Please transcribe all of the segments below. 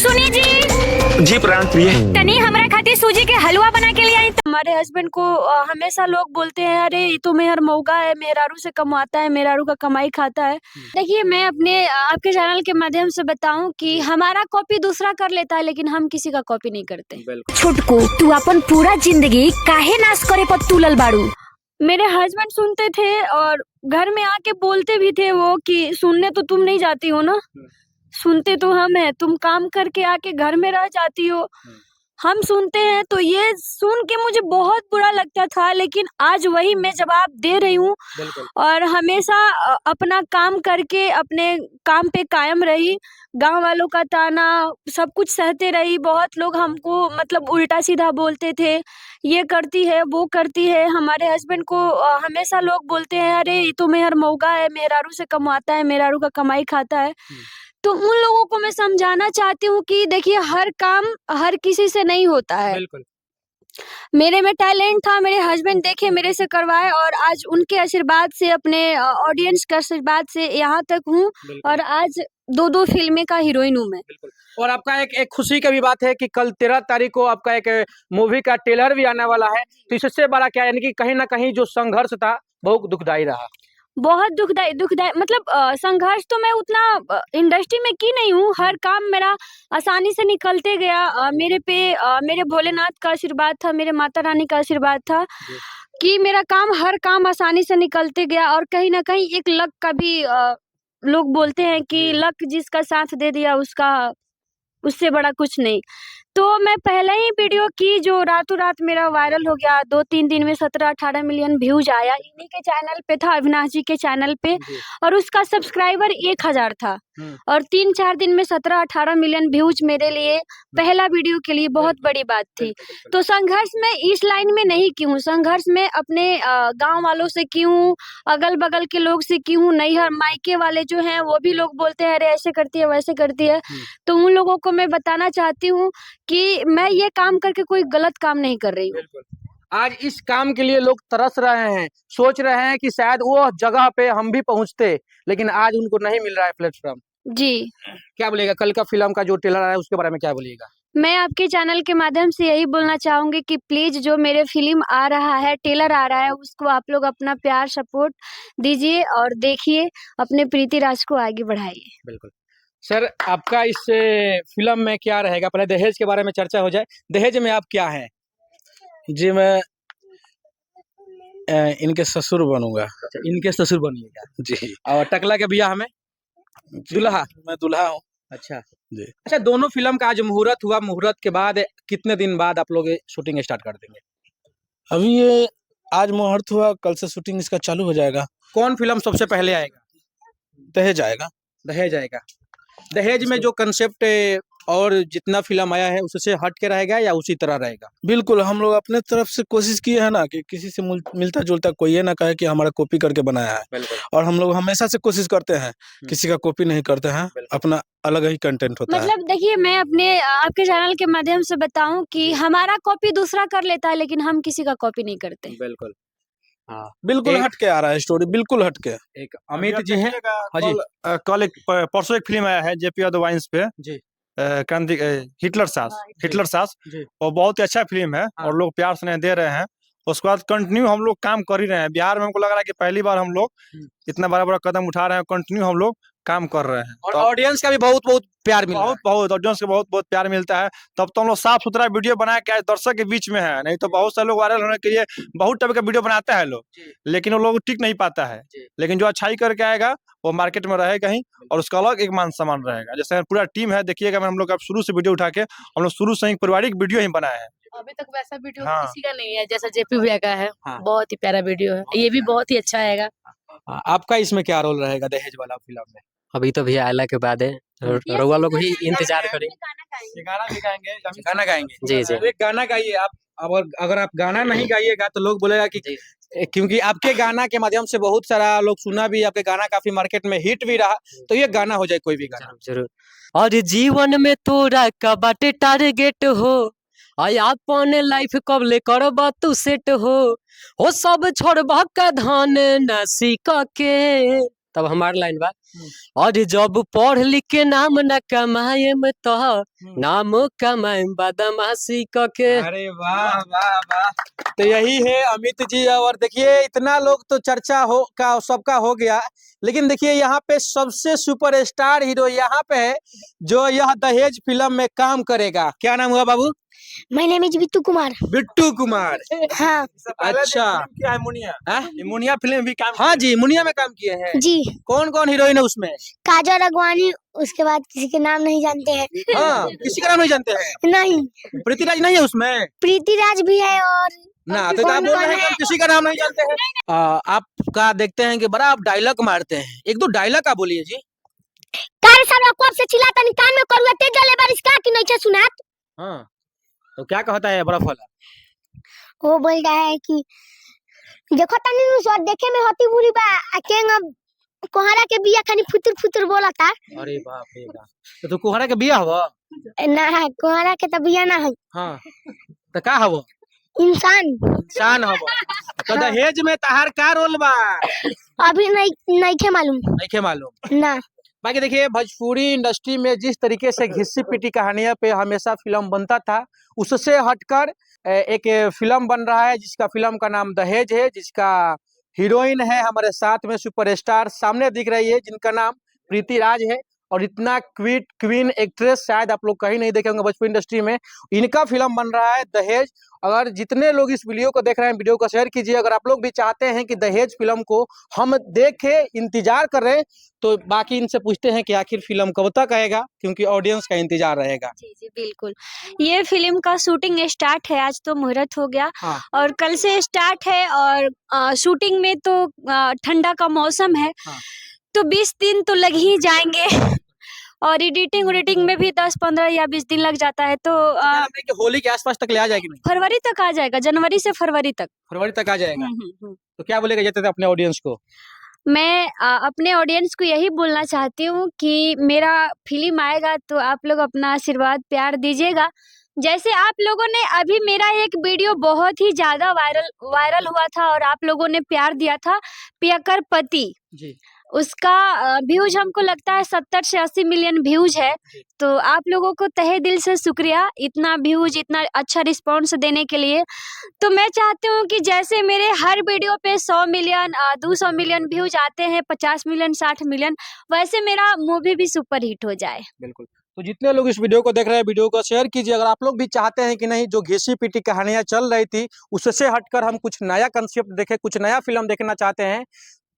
सुनी जी। जी प्राण प्रिय। तनी हमरा खातिर सूजी के हलवा बना के लिए आई। हमारे हस्बैंड को हमेशा लोग बोलते हैं अरे ये तो मेहर मौका है, मेहरारू से कमाता है, मेहरारू का कमाई खाता है। देखिए मैं अपने आपके चैनल के माध्यम से बताऊं कि हमारा कॉपी दूसरा कर लेता है लेकिन हम किसी का कॉपी नहीं करते। छोटको तू अपन पूरा जिंदगी काहे नाश करे पर तुलल बाड़ू। मेरे हस्बैंड सुनते थे और घर में आके बोलते भी थे वो कि सुनने तो तुम नहीं जाती हो ना, सुनते तो हम हैं, तुम काम करके आके घर में रह जाती हो, हम सुनते हैं। तो ये सुन के मुझे बहुत बुरा लगता था, लेकिन आज वही मैं जवाब दे रही हूँ और हमेशा अपना काम करके अपने काम पे कायम रही। गांव वालों का ताना सब कुछ सहते रही। बहुत लोग हमको मतलब उल्टा सीधा बोलते थे, ये करती है वो करती है। हमारे हस्बैंड को हमेशा लोग बोलते हैं अरे ये तो मेहर मौका है, मेहरारू से कमाता है, मेहरारू का कमाई खाता है। तो उन लोगों को मैं समझाना चाहती हूँ कि देखिए हर काम हर किसी से नहीं होता है। मेरे में टैलेंट था, मेरे हस्बैंड देखे मेरे से करवाए और आज उनके आशीर्वाद से, अपने ऑडियंस के आशीर्वाद से यहाँ तक हूँ और आज 2 फिल्में का हीरोइन हूँ मैं। और आपका एक खुशी की भी बात है कि कल 13 तारीख को आपका एक मूवी का ट्रेलर भी आने वाला है। तो इससे बड़ा क्या, यानी कि कहीं ना कहीं जो संघर्ष था बहुत दुखदायी रहा। बहुत दुखदाई मतलब संघर्ष तो मैं उतना इंडस्ट्री में की नहीं हूँ। हर काम मेरा आसानी से निकलते गया। मेरे पे मेरे भोलेनाथ का आशीर्वाद था, मेरे माता रानी का आशीर्वाद था कि मेरा हर काम आसानी से निकलते गया। और कहीं ना कहीं एक लक का भी लोग बोलते हैं कि लक जिसका साथ दे दिया उससे बड़ा कुछ नहीं। तो मैं पहले ही वीडियो की जो रातों रात मेरा वायरल हो गया, 2-3 दिन में 17-18 मिलियन व्यूज आया। इन्हीं के चैनल पे था, अविनाश जी के चैनल पे, और उसका सब्सक्राइबर 1000 था और 3-4 दिन में 17-18 मिलियन व्यूज मेरे लिए पहला वीडियो के लिए बहुत बड़ी बात थी। तो संघर्ष में इस लाइन में नहीं की हूँ, संघर्ष में अपने गाँव वालों से की हूँ, अगल बगल के लोग से की हूँ। नैहर मायके वाले जो हैं वो भी लोग बोलते हैं अरे ऐसे करती है वैसे करती है। तो उन लोगों को मैं बताना चाहती हूँ कि मैं ये काम करके कोई गलत काम नहीं कर रही हूँ। आज इस काम के लिए लोग तरस रहे हैं, सोच रहे हैं कि शायद वो जगह पे हम भी पहुंचते, लेकिन आज उनको नहीं मिल रहा है प्लेटफॉर्म। जी, क्या बोलेगा कल का फिल्म का जो ट्रेलर आया है उसके बारे में क्या बोलिएगा? मैं आपके चैनल के माध्यम से यही बोलना चाहूंगी कि प्लीज जो मेरे फिल्म आ रहा है, ट्रेलर आ रहा है, उसको आप लोग अपना प्यार सपोर्ट दीजिए और देखिए, अपने प्रीति राज को आगे बढ़ाइए। बिल्कुल सर, आपका इस फिल्म में क्या रहेगा? पहले दहेज के बारे में चर्चा हो जाए। दहेज में आप क्या हैं? जी मैं इनके ससुर बनूंगा। इनके ससुर बनिएगा जी। और टकला के ब्याह में दुल्हा? मैं दुल्हा हूँ। अच्छा जी। अच्छा, दोनों फिल्म का आज मुहूर्त हुआ, मुहूर्त के बाद कितने दिन बाद आप लोग शूटिंग स्टार्ट कर देंगे? अभी ये आज मुहूर्त हुआ, कल से शूटिंग इसका चालू हो जाएगा। कौन फिल्म सबसे पहले आएगा? दहेज आएगा। दहेज आएगा। दहेज में जो कंसेप्ट और जितना फिल्म आया है उससे हट के रहेगा या उसी तरह रहेगा? बिल्कुल, हम लोग अपने तरफ से कोशिश किए हैं ना कि किसी से मिलता जुलता कोई ये ना कहे कि हमारा कॉपी करके बनाया है। और हम लोग हमेशा से कोशिश करते हैं, किसी का कॉपी नहीं करते हैं, अपना अलग ही कंटेंट होता है। मतलब देखिए मैं अपने आपके चैनल के माध्यम से बताऊं कि हमारा कॉपी दूसरा कर लेता है लेकिन हम किसी का कॉपी नहीं करते। बिल्कुल, हाँ, बिल्कुल हट के आ रहा है स्टोरी, बिल्कुल हट के। एक अमित जी हैं। हाँ जी। कल एक परसों एक फिल्म आया है जेपी यादव वाइन्स पे जी। क्रांति हिटलर सास जी। और बहुत ही अच्छा फिल्म है। हाँ। और लोग प्यार स्नेह दे रहे हैं। उसके बाद कंटिन्यू हम लोग काम कर ही रहे हैं। बिहार में हमको लग रहा है कि पहली बार हम लोग इतना बड़ा कदम उठा रहे हैं, कंटिन्यू हम लोग काम कर रहे हैं। और ऑडियंस का भी बहुत प्यार मिला है। बहुत ऑडियंस को बहुत प्यार मिलता है। तब तो हम लोग साफ सुथरा वीडियो बना के दर्शक के बीच में है, नहीं तो बहुत सारे लोग वायरल होने के लिए बहुत टाइप का वीडियो बनाते हैं लोग, लेकिन वो लोग टिक नहीं पाता है। लेकिन जो अच्छाई करके आएगा वो मार्केट में रहेगा ही और उसका अलग एक मान सम्मान रहेगा। जैसे पूरा टीम है, देखिएगा हम लोग शुरू से वीडियो उठा के हम लोग शुरू से ही पारिवारिक वीडियो ही बनाए हैं। अभी तक वैसा वीडियो हाँ। किसी का नहीं है जैसा जेपी भैया का है। हाँ। बहुत ही प्यारा वीडियो है, ये भी बहुत ही अच्छा आएगा। आपका इसमें क्या रोल रहेगा दहेज वाला फिल्म में? अभी तो भैया आला के बाद है, रउआ लोग भी इंतजार करें। गाना भी गाएंगे? गाना गाएंगे? जी जी। एक गाना गाइए आप। अगर आप गाना नहीं गाइएगा तो लोग बोलेगा कि, क्योंकि आपके गाना के माध्यम से बहुत सारा लोग सुना भी, आपके गाना काफी मार्केट में हिट भी रहा, तो ये गाना हो जाए कोई भी गाना। जरूर। और जीवन में तोरा का बाटे टारगेट हो, अपन लाइफ कब ले करबा तू सेट हो सब छोड़बा का धान न सीख के तब हमार लाइन बा और जब पढ़ लिख के नाम न कमाएम तो नाम कमाएम बदमाशी के। अरे वाह वाह वाह। तो यही है अमित जी। और देखिए इतना लोग तो चर्चा हो का सबका हो गया, लेकिन देखिए यहाँ पे सबसे सुपरस्टार हीरो यहाँ पे है जो यह दहेज फिल्म में काम करेगा। क्या नाम हुआ बाबू? My name is Bittu Kumar. Bittu Kumar. हाँ अच्छा क्या है मुनिया? हाँ? मुनिया फिल्म भी काम हाँ जी, मुनिया में काम किए हैं। जी, कौन कौन हीरोइन है उसमें? काजल अगवानी, उसके बाद किसी के नाम नहीं जानते हैं। हाँ, किसी का नाम नहीं जानते हैं? नहीं, पृथ्वीराज नहीं है उसमें? प्रीति राज भी है और ना तो आप बोल रहे हैं कि हम किसी का नाम नहीं जानते हैं। आपका देखते हैं कि बड़ा आप डायलॉग मारते हैं, एक दो डायलॉग आप बोलिए जी। कार सारा कब से चिल्लाता नहीं, कान में करुआ तेज जले बारिश का कि नहीं छे सुनात। हाँ, तो क्या कहता है बर्फ वाला? वो बोल रहा है कि देखो तनी नु सो देखे में होती बुरी बा अकेंग कोहरा के बिया खानी फुतुर फुतुर बोलता। अरे बाप रे बाप। तो तू कोहरा के बिया हवा? ना कोहरा के तो बिया ना है, हाँ, तो का हवा? इंसान। इंसान हवा। तो दहेज में तहार का रोल बा? अभी नहीं थे मालूम। नहीं के मालूम। ना बाकी देखिए भोजपुरी इंडस्ट्री में जिस तरीके से घिस्सी पिटी कहानियां पे हमेशा फिल्म बनता था, उससे हटकर एक फिल्म बन रहा है जिसका फिल्म का नाम दहेज है, जिसका हीरोइन है हमारे साथ में सुपरस्टार सामने दिख रही है जिनका नाम प्रीति राज है। और इतना क्वीन एक्ट्रेस शायद आप लोग कहीं नहीं देखे होंगे भोजपुरी इंडस्ट्री में। इनका फिल्म बन रहा है दहेज। अगर जितने लोग इस वीडियो को देख रहे हैं, वीडियो को शेयर कीजिए। अगर आप लोग भी चाहते हैं कि दहेज फिल्म को हम देखें, इंतजार कर रहे हैं, तो बाकी इनसे पूछते हैं कि आखिर फिल्म कब तक आएगा, क्योंकि ऑडियंस का इंतजार रहेगा। जी जी बिल्कुल। ये फिल्म का शूटिंग स्टार्ट है, आज तो मुहूर्त हो गया हाँ। और कल से स्टार्ट है। और शूटिंग में तो ठंडा का मौसम है, हाँ। तो 20 दिन तो लग ही जाएंगे। और एडिटिंग में भी 10-15 या 20 दिन लग जाता है। तो क्या लग रहा है कि होली के आसपास तक ले आ जाएगी? नहीं, फरवरी तक आ जाएगा, जनवरी से फरवरी तक। फरवरी तक आ जाएगा। हम्म। तो क्या बोलेगा जाते अपने ऑडियंस को? मैं अपने ऑडियंस को यही बोलना चाहती हूँ कि मेरा फिल्म आएगा तो आप लोग अपना आशीर्वाद प्यार दीजिएगा। जैसे आप लोगों ने अभी मेरा एक वीडियो बहुत ही ज्यादा वायरल हुआ था और आप लोगों ने प्यार दिया था, पियकर पति। जी। उसका व्यूज हमको लगता है 70 से 80 मिलियन व्यूज है। तो आप लोगों को तहे दिल से शुक्रिया, इतना व्यूज, इतना अच्छा रिस्पॉन्स देने के लिए। तो मैं चाहती हूँ कि जैसे मेरे हर वीडियो पे 100 मिलियन 200 मिलियन व्यूज आते हैं, 50 मिलियन 60 मिलियन, वैसे मेरा मूवी भी सुपर हिट हो जाए। बिल्कुल। तो जितने लोग इस वीडियो को देख रहे हैं, वीडियो को शेयर कीजिए। अगर आप लोग भी चाहते हैं कि नहीं, जो घिसी पिटी कहानियां चल रही थी उससे हटकर हम कुछ नया कंसेप्ट देखें, कुछ नया फिल्म देखना चाहते हैं,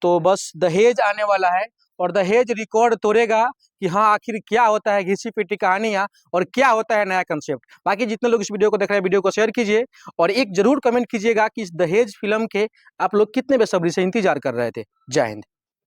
तो बस दहेज आने वाला है। और दहेज रिकॉर्ड तोड़ेगा कि हाँ आखिर क्या होता है घिसी पिटी कहानियां और क्या होता है नया कंसेप्ट। बाकी जितने लोग इस वीडियो को देख रहे हैं, वीडियो को शेयर कीजिए और एक जरूर कमेंट कीजिएगा कि इस दहेज फिल्म के आप लोग कितने बेसब्री से इंतजार कर रहे थे। जय हिंद।